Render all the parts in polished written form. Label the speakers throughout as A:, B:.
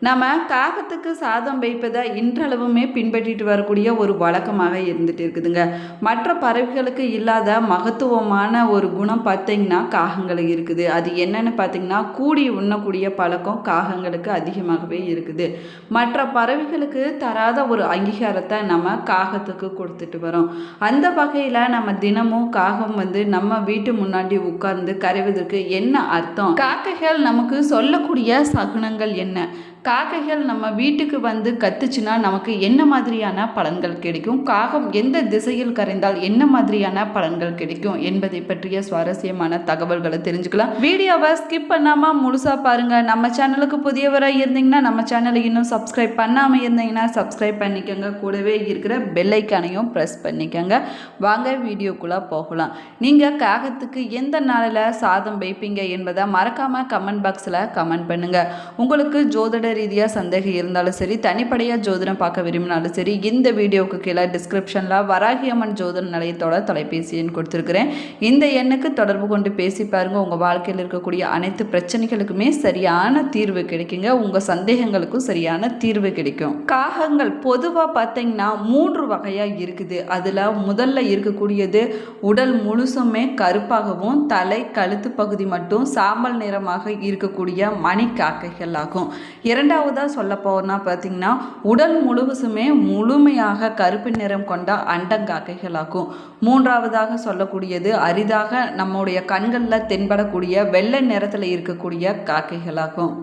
A: நம்ம காகத்துக்கு சாதம் வைப்பதை இன்றளவுமே பின்பற்றிட்டு வரக்கூடிய ஒரு வழக்கமாக இருந்துட்டு இருக்குதுங்க. மற்ற பறவைகளுக்கு இல்லாத மகத்துவமான ஒரு குணம் பார்த்தீங்கன்னா காகங்களுக்கு இருக்குது. அது என்னன்னு பார்த்தீங்கன்னா கூடி உண்ணக்கூடிய பழக்கம் காகங்களுக்கு அதிகமாகவே இருக்குது. மற்ற பறவைகளுக்கு தராத ஒரு அங்கீகாரத்தை நம்ம காகத்துக்கு கொடுத்துட்டு வரோம். அந்த வகையில் நம்ம தினமும் காகம் நம்ம வீட்டு முன்னாடி உட்கார்ந்து கரைவதற்கு என்ன அர்த்தம், காக்கைகள் நமக்கு சொல்லக்கூடிய சகுனங்கள் என்ன, காக்கைகள் நம்ம வீட்டுக்கு கத்துச்சுன்னா நமக்கு என்ன மாதிரியான பலன்கள் கிடைக்கும், காகம் எந்த திசையில் கரைந்தால் என்ன மாதிரியான பலன்கள் கிடைக்கும் என்பதை பற்றிய சுவாரஸ்யமான தகவல்களை தெரிஞ்சுக்கலாம். வீடியோவை ஸ்கிப் பண்ணாம முழுசா பாருங்க. நம்ம சேனலுக்கு புதியவராக இருந்தீங்கன்னா நம்ம சேனலை இன்னும் சப்ஸ்கிரைப் பண்ணாம இருந்தீங்கன்னா சப்ஸ்கிரைப் பண்ணிக்கோங்க. கூடவே இருக்கிற பெல் ஐக்கானையும் ப்ரெஸ் பண்ணிக்கோங்க. வாங்க வீடியோக்குள்ள போகலாம். நீங்க காகத்துக்கு எந்த நாளில் சாதம் வைப்பீங்க என்பதை மறக்காம கமெண்ட் பாக்ஸில் கமெண்ட் பண்ணுங்க. உங்களுக்கு ஜோதிட ரீதியாக சந்தேகம் இருந்தாலும் சரி, தனிப்படையாக ஜோதிடம் பார்க்க விரும்பினாலும் சரி, இந்த வீடியோவுக்கு கீழே டிஸ்கிரிப்ஷனில் வராகி அம்மன் ஜோதிட நிலையத்தோட தொலைபேசி எண் கொடுத்துருக்குறேன். இந்த எண்ணுக்கு தொடர்பு கொண்டு பேசி பாருங்கள். உங்கள் வாழ்க்கையில் இருக்கக்கூடிய அனைத்து பிரச்சனைகளுக்குமே சரியான தீர்வு கிடைக்குங்க. உங்கள் சந்தேகங்களுக்கும் சரியான தீர்வு கிடைக்கும். காகங்கள் பொதுவாக பார்த்தீங்கன்னா 3 வகையாக இருக்குது. அதில் முதல்ல இருக்கக்கூடியது உடல் முழுசுமே கருப்பாகவும் தலை கழுத்து பகுதி மட்டும் சாம்பல் நிறமாக இருக்கக்கூடிய மணி காக்கைகள் ஆகும். இரண்டாவதாக சொல்ல போனால் பார்த்தீங்கன்னா உடல் முழுவதுமே முழுமையாக கருப்பு நிறம் கொண்ட அண்டங்காக்கைகளாகும். மூன்றாவதாக சொல்லக்கூடியது அரிதாக நம்முடைய கண்களில் தென்படக்கூடிய வெள்ளை நிறத்தில் இருக்கக்கூடிய காக்கைகளாகும்.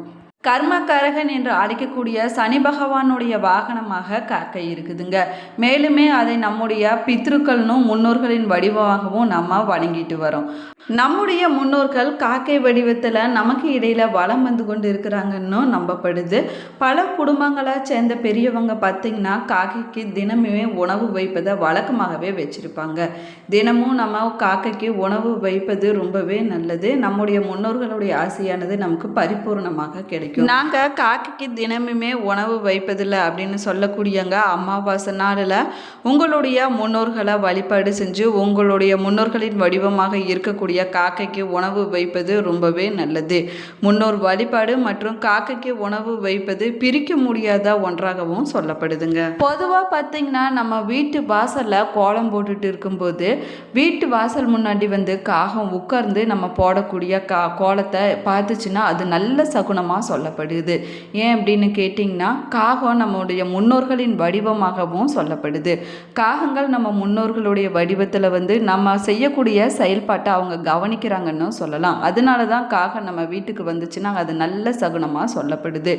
A: கர்மகாரகன் என்று அழைக்கக்கூடிய சனி பகவானுடைய வாகனமாக காக்கை இருக்குதுங்க. மேலுமே அதை நம்முடைய பித்ருக்கள்னும் முன்னோர்களின் வடிவமாகவும் நம்ம வணங்கிட்டு வரோம். நம்முடைய முன்னோர்கள் காக்கை வடிவத்தில் நமக்கு இடையில வலம் கொண்டு இருக்கிறாங்கன்னு நம்பப்படுது. பல குடும்பங்களை சேர்ந்த பெரியவங்க பார்த்தீங்கன்னா காக்கைக்கு தினமுமே உணவு வைப்பதை வழக்கமாகவே வச்சிருப்பாங்க. தினமும் நம்ம காக்கைக்கு உணவு வைப்பது ரொம்பவே நல்லது. நம்முடைய முன்னோர்களுடைய ஆசையானது நமக்கு பரிபூர்ணமாக கிடைக்கும். நாங்கள் காக்கைக்கு தினமுமே உணவு வைப்பதில்லை அப்படின்னு சொல்லக்கூடியங்க அமாவாசை நாளில் உங்களுடைய முன்னோர்களை வழிபாடு செஞ்சு உங்களுடைய முன்னோர்களின் வடிவமாக இருக்கக்கூடிய காக்கைக்கு உணவு வைப்பது ரொம்பவே நல்லது. முன்னோர் வழிபாடு மற்றும் காக்கைக்கு உணவு வைப்பது பிரிக்க முடியாத ஒன்றாகவும் சொல்லப்படுதுங்க. பொதுவாக பார்த்தீங்கன்னா நம்ம வீட்டு வாசலில் கோலம் போட்டுட்டு இருக்கும்போது வீட்டு வாசல் முன்னாடி காகம் உட்கார்ந்து நம்ம போடக்கூடிய கோலத்தை பார்த்துச்சுன்னா அது நல்ல சகுனமாக சொல்லப்படுது. ஏன் அப்படின்னு கேட்டிங்கன்னா காகம் நம்முடைய முன்னோர்களின் வடிவமாகவும் சொல்லப்படுது. காகங்கள் நம்ம முன்னோர்களுடைய வடிவத்தில் நம்ம செய்யக்கூடிய செயல்பாட்டை அவங்க கவனிக்கிறாங்கன்னு சொல்லலாம். அதனால தான் காகம் நம்ம வீட்டுக்கு வந்துச்சுன்னா அது நல்ல சகுனமாக சொல்லப்படுது.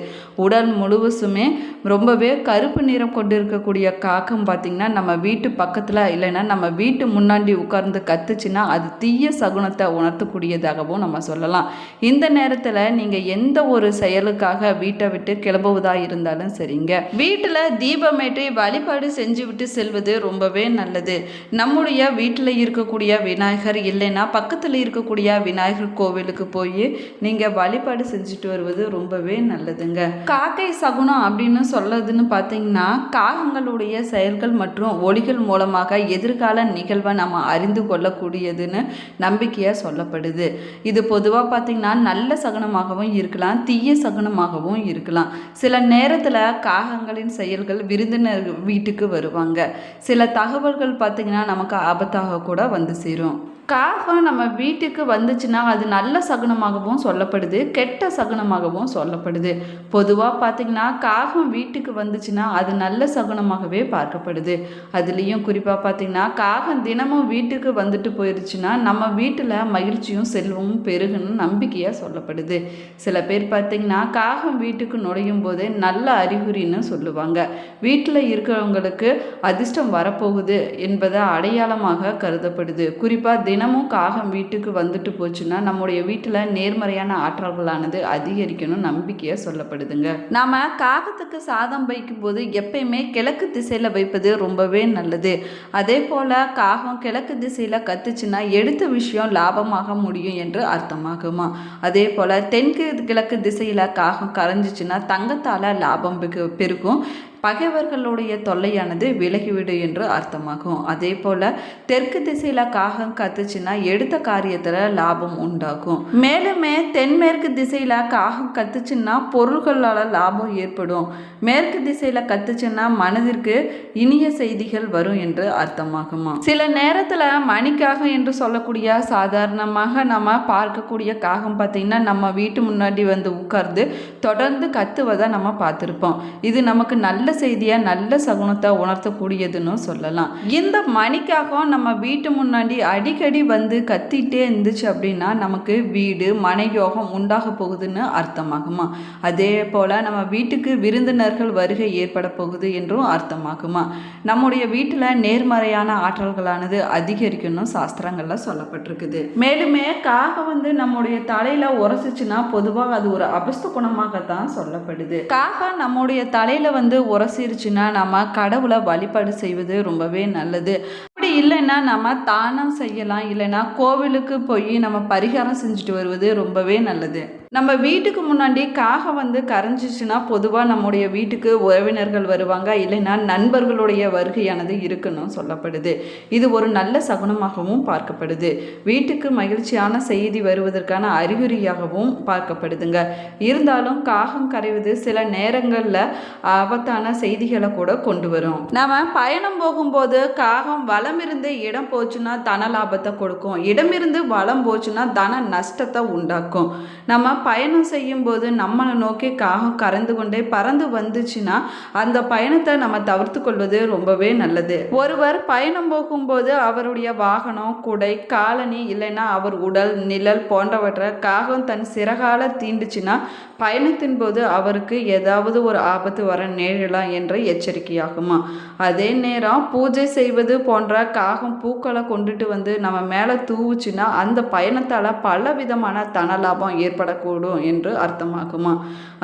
A: உடல் முழுவதுமே ரொம்பவே கருப்பு நிறம் கொண்டு இருக்கக்கூடிய காகம் பார்த்திங்கன்னா நம்ம வீட்டு பக்கத்தில் இல்லைன்னா நம்ம வீட்டு முன்னாடி உட்கார்ந்து கத்துச்சுன்னா அது தீய சகுனத்தை உணர்த்தக்கூடியதாகவும் நம்ம சொல்லலாம். இந்த நேரத்தில் நீங்கள் எந்த ஒரு செயலுக்காக வீட்டை விட்டு கிளம்புவதாக இருந்தாலும் சரிங்க, வீட்டில் தீபமேற்றி வழிபாடு செஞ்சு விட்டு செல்வது ரொம்பவே நல்லது. நம்முடைய வீட்டில் இருக்கக்கூடிய விநாயகர் இல்லைன்னா பக்கத்தில் இருக்கக்கூடிய விநாயகர் கோவிலுக்கு போய் நீங்கள் வழிபாடு செஞ்சுட்டு வருவது ரொம்பவே நல்லதுங்க. காக்கை சகுனம் அப்படின்னு சொல்லதுன்னு பார்த்தீங்கன்னா காகங்களுடைய செயல்கள் மற்றும் ஒளிகள் மூலமாக எதிர்கால நிகழ்வை நம்ம அறிந்து கொள்ளக்கூடியதுன்னு நம்பிக்கையாக சொல்லப்படுது. இது பொதுவாக பார்த்தீங்கன்னா நல்ல சகுனமாகவும் இருக்கலாம், தீய சகுனமாகவும் இருக்கலாம். சில நேரத்தில் காகங்களின் செயல்கள் விருந்தினர் வீட்டுக்கு வருவாங்க. சில தகவல்கள் பார்த்திங்கன்னா நமக்கு ஆபத்தாக கூட சேரும். காகம் நம்ம வீட்டுக்கு வந்துச்சுன்னா அது நல்ல சகுனமாகவும் சொல்லப்படுது, கெட்ட சகுனமாகவும் சொல்லப்படுது. பொதுவாக பார்த்திங்கன்னா காகம் வீட்டுக்கு வந்துச்சுன்னா அது நல்ல சகுனமாகவே பார்க்கப்படுது. அதுலேயும் குறிப்பாக பார்த்திங்கன்னா காகம் தினமும் வீட்டுக்கு வந்துட்டு போயிடுச்சுன்னா நம்ம வீட்டில் மகிழ்ச்சியும் செல்வமும் பெருகுன்னு நம்பிக்கையாக சொல்லப்படுது. சில பேர் பார்த்திங்கன்னா காகம் வீட்டுக்கு நுழையும் போதே நல்ல அறிகுறின்னு சொல்லுவாங்க. வீட்டில் இருக்கிறவங்களுக்கு அதிர்ஷ்டம் வரப்போகுது என்பதை அடையாளமாக கருதப்படுது. குறிப்பாக தினமும் காகம் வீட்டுக்கு வந்துட்டு போச்சுன்னா நம்முடைய வீட்டில் நேர்மறையான ஆற்றல்களானது அதிகரிக்கணும் நம்பிக்கையாக சொல்லப்படுதுங்க. நாம் காகத்துக்கு சாதம் வைக்கும்போது எப்பயுமே கிழக்கு திசையில் வைப்பது ரொம்பவே நல்லது. அதே போல் காகம் கிழக்கு திசையில் கத்துச்சுன்னா எடுத்த விஷயம் லாபமாக முடியும் என்று அர்த்தமாகுமா. அதே போல் தென்கிழக்கு திசையில் காகம் கரைஞ்சிச்சுன்னா தங்கத்தால் லாபம் பெருகும். பகைவர்களுடைய தொல்லையானது விலகிவிடும் என்று அர்த்தமாகும். அதே போல் தெற்கு திசையில் காகம் கத்துச்சுன்னா எடுத்த காரியத்தில் லாபம் உண்டாகும். மேலுமே தென்மேற்கு திசையில் காகம் கத்துச்சுன்னா பொருள்களால் லாபம் ஏற்படும். மேற்கு திசையில் கத்துச்சுன்னா மனதிற்கு இனிய செய்திகள் வரும் என்று அர்த்தமாகுமா. சில நேரத்தில் மணிக்காகம் என்று சொல்லக்கூடிய சாதாரணமாக நம்ம பார்க்கக்கூடிய காகம் பார்த்திங்கன்னா நம்ம வீட்டு முன்னாடி வந்து உட்கார்ந்து தொடர்ந்து கத்துவதை நம்ம பார்த்துருப்போம். இது நமக்கு நல்ல செய்தியாக நல்ல சகுனத்தை உணர்த்தக்கூடியதுன்னு சொல்லலாம். இந்த மணிக்காகம் நம்ம வீட்டு முன்னாடி அடிக்கடி வந்து கத்திட்டே இருந்துச்சு அப்படின்னா நமக்கு வீடு மனையோகம் உண்டாக போகுதுன்னு அர்த்தமாகுமா. அதே போல் நம்ம வீட்டுக்கு விருந்தினர்கள் வருகை ஏற்பட போகுது என்றும் அர்த்தமாகுமா. நம்முடைய வீட்டில் நேர்மறையான ஆற்றல்களானது அதிகரிக்கணும் சாஸ்திரங்களில் சொல்லப்பட்டிருக்குது. மேலுமே காகம் வந்து நம்முடைய தலையில் உரசிச்சுன்னா பொதுவாக அது ஒரு அபஸ்த குணமாகத்தான் சொல்லப்படுது. காகம் நம்முடைய தலையில் வந்து உரசிருச்சுன்னா நம்ம கடவுளை வழிபாடு செய்வது ரொம்பவே நல்லது. அப்படி இல்லைன்னா நம்ம தானம் செய்யலாம், இல்லைன்னா கோவிலுக்கு போய் நம்ம பரிகாரம் செஞ்சுட்டு வருவது ரொம்பவே நல்லது. நம்ம வீட்டுக்கு முன்னாடி காகம் வந்து கரைஞ்சிச்சுன்னா பொதுவாக நம்முடைய வீட்டுக்கு உறவினர்கள் வருவாங்க, இல்லைன்னா நண்பர்களுடைய வருகையானது இருக்குன்னு சொல்லப்படுது. இது ஒரு நல்ல சகுனமாகவும் பார்க்கப்படுது. வீட்டுக்கு மகிழ்ச்சியான செய்தி வருவதற்கான அறிகுறியாகவும் பார்க்கப்படுதுங்க. இருந்தாலும் காகம் கரைவது சில நேரங்களில் ஆபத்தான செய்திகளை கூட கொண்டு வரும். நம்ம பயணம் போகும்போது காகம் வலமிருந்து இடம் போச்சுன்னா தன லாபத்தை கொடுக்கும், இடமிருந்து வலம் போச்சுன்னா தன நஷ்டத்தை உண்டாக்கும். நம்ம பயணம் செய்யும் போது நம்மளை நோக்கி காகம் கறந்து கொண்டே பறந்து வந்துச்சுன்னா அந்த பயணத்தை நம்ம தவிர்த்து கொள்வது ரொம்பவே நல்லது. ஒருவர் பயணம் போகும்போது அவருடைய வாகனம், குடை, காலணி, இல்லைன்னா அவர் உடல், நிழல் போன்றவற்றை காகம் தன் சிறகால தீண்டுச்சுன்னா பயணத்தின் போது அவருக்கு ஏதாவது ஒரு ஆபத்து வர நேரலாம் என்ற எச்சரிக்கையாகுமா. அதே நேரம் பூஜை செய்வது போன்ற காகம் பூக்களை கொண்டுட்டு வந்து நம்ம மேலே தூவுச்சுன்னா அந்த பயணத்தால் பல விதமான தன லாபம் ஏற்படக்கூடும் என்று அர்த்தமாகுமா.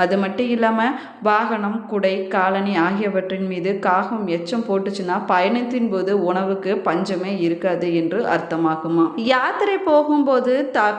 A: அது மட்டும் இல்லாமல் வாகனம், குடை, காலணி ஆகியவற்றின் மீது காகம் எச்சம் போட்டுச்சுன்னா பயணத்தின் போது உணவுக்கு பஞ்சமே இருக்காது என்று அர்த்தமாகுமா. யாத்திரை போகும்போது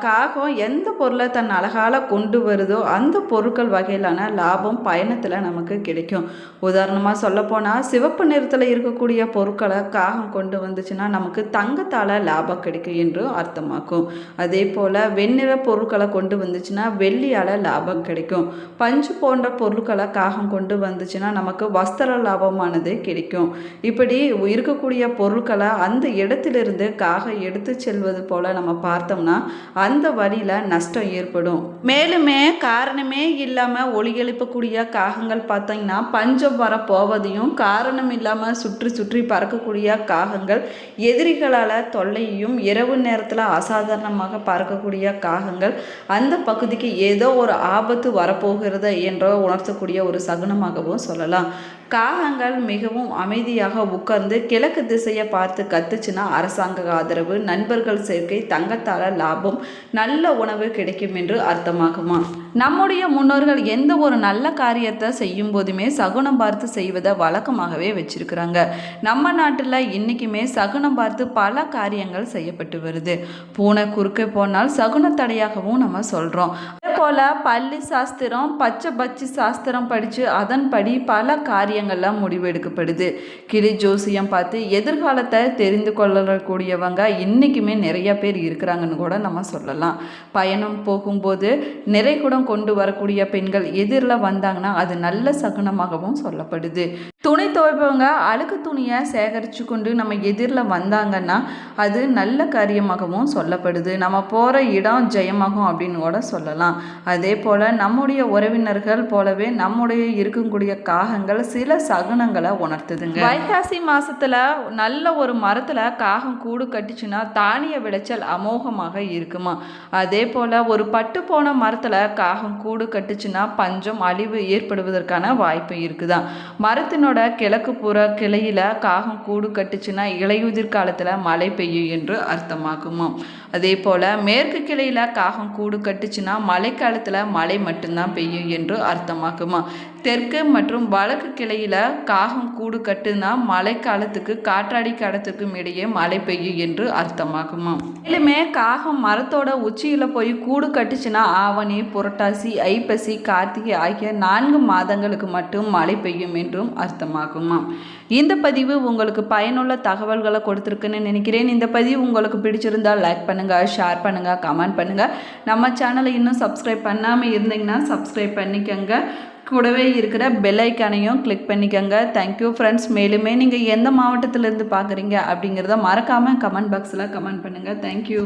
A: காகம் எந்த பொருளை தன் அழகால கொண்டு வருதோ அந்த பொருட்கள் வகையிலான லாபம் பயணத்தில் நமக்கு கிடைக்கும். உதாரணமாக சொல்லப்போனால் சிவப்பு நிறத்தில் இருக்கக்கூடிய பொருட்களை காகம் கொண்டு வந்துச்சுன்னா நமக்கு தங்கத்தால் லாபம் கிடைக்கும் என்று அர்த்தமாக்கும். அதே போல் வெண்ணிற பொருட்களை கொண்டு வந்துச்சுன்னா வெள்ளியால் லாபம் கிடைக்கும். பஞ்சு போன்ற பொருட்களை காகம் கொண்டு வந்துச்சுன்னா நமக்கு வஸ்திர லாபமானது கிடைக்கும். இப்படி இருக்கக்கூடிய பொருட்களை அந்த இடத்திலிருந்து காகம் எடுத்து செல்வது போல நம்ம பார்த்தோம்னா அந்த வழியில் நஷ்டம் ஏற்படும். மேலுமே காரணமே இல்லாமல் ஒளி எழுப்பக்கூடிய காகங்கள் பார்த்தீங்கன்னா பஞ்சம் வர போவதையும், காரணம் இல்லாமல் சுற்றி சுற்றி பறக்கக்கூடிய காகங்கள் எதிரிகளால் தொல்லையும், இரவு நேரத்தில் அசாதாரணமாக பறக்கக்கூடிய காகங்கள் அந்த பகுதிக்கு ஏதோ ஒரு ஆபத்து வரப்போகிறது என்ற உணர்த்தக்கூடிய ஒரு சகுனமாகவும் சொல்லலாம். காகங்கள் மிகவும் அமைதியாக உட்கார்ந்து கிழக்கு திசையை பார்த்து கத்துச்சுன்னா அரசாங்க ஆதரவு, நண்பர்கள் சேர்க்கை, தங்கத்தால லாபம், நல்ல உணவு கிடைக்கும் என்று அர்த்தமாகுமா. நம்முடைய முன்னோர்கள் எந்த ஒரு நல்ல காரியத்தை செய்யும் போதுமே சகுனம் பார்த்து செய்வதை வழக்கமாகவே வச்சிருக்கிறாங்க. நம்ம நாட்டில் இன்றைக்குமே சகுனம் பார்த்து பல காரியங்கள் செய்யப்பட்டு வருது. பூனை குறுக்கே போனால் சகுனத்தடையாகவும் நம்ம சொல்கிறோம். அதே போல் பள்ளி சாஸ்திரம், பச்சை பச்சி சாஸ்திரம் படித்து அதன்படி பல காரியங்கள்லாம் முடிவெடுக்கப்படுது. கிளி ஜோசியம் பார்த்து எதிர்காலத்தை தெரிந்து கொள்ளக்கூடியவங்க இன்றைக்குமே நிறைய பேர் இருக்கிறாங்கன்னு கூட நம்ம சொல்லலாம். பயணம் போகும்போது நிறைகுடம் கொண்டு வரக்கூடிய பெண்கள் எதிரில் வந்தாங்கன்னா அது நல்ல சகுனமாகவும் சொல்லப்படுது. துணி துவைப்பவங்க அழுக்கு துணியை சேகரித்து கொண்டு நம்ம எதிரில் வந்தாங்கன்னா அது நல்ல காரியமாகவும் சொல்லப்படுது. நம்ம போகிற இடம் ஜெயமாகும் அப்படின்னு கூட சொல்லலாம். அதே போல் நம்முடைய உறவினர்கள் போலவே நம்முடைய இருக்கக்கூடிய காகங்கள் சில சகுனங்களை உணர்த்துதுங்க. வைகாசி மாசத்துல நல்ல ஒரு மரத்துல காகம் கூடு கட்டுச்சுன்னா தானிய விளைச்சல் அமோகமாக இருக்குமா. அதே போல ஒரு பட்டு போன மரத்துல காகம் கூடு கட்டுச்சுன்னா பஞ்சம், அழிவு ஏற்படுவதற்கான வாய்ப்பு இருக்குதான். மரத்தினோட கிழக்கு புற கிளையில காகம் கூடு கட்டுச்சுன்னா இலையுதிர் காலத்துல மழை பெய்யும் என்று அர்த்தமாகுமா. அதே போல மேற்கு கிளையில காகம் கூடு கட்டுச்சுன்னா மழைக்காலத்துல மழை மட்டும்தான் பெய்யும் என்று அர்த்தமாகுமா. தெற்கு மற்றும் வடக்கு கிளையில் காகம் கூடு கட்டுனா மழைக்காலத்துக்கு காற்றாடி காலத்துக்கும் இடையே மழை பெய்யும் என்று அர்த்தமாகுமா. மேலுமே காகம் மரத்தோட உச்சியில் போய் கூடு கட்டுச்சுன்னா ஆவணி, புரட்டாசி, ஐப்பசி, கார்த்திகை ஆகிய 4 மாதங்களுக்கு மட்டும் மழை பெய்யும் என்றும் அர்த்தமாகுமா. இந்த பதிவு உங்களுக்கு பயனுள்ள தகவல்களை கொடுத்துருக்குன்னு நினைக்கிறேன். இந்த பதிவு உங்களுக்கு பிடிச்சிருந்தால் லைக் பண்ணுங்கள், ஷேர் பண்ணுங்கள், கமெண்ட் பண்ணுங்கள். நம்ம சேனலை இன்னும் சப்ஸ்கிரைப் பண்ணாமல் இருந்தீங்கன்னா சப்ஸ்கிரைப் பண்ணிக்கோங்க. கூடவே இருக்கிற பெல் ஐக்கானையும் கிளிக் பண்ணிக்கோங்க. Thank you friends. மேலுமே நீங்கள் எந்த மாவட்டத்திலேருந்து பார்க்குறீங்க அப்படிங்கிறத மறக்காமல் கமெண்ட் பாக்ஸில் கமெண்ட் பண்ணுங்கள். தேங்க்யூ.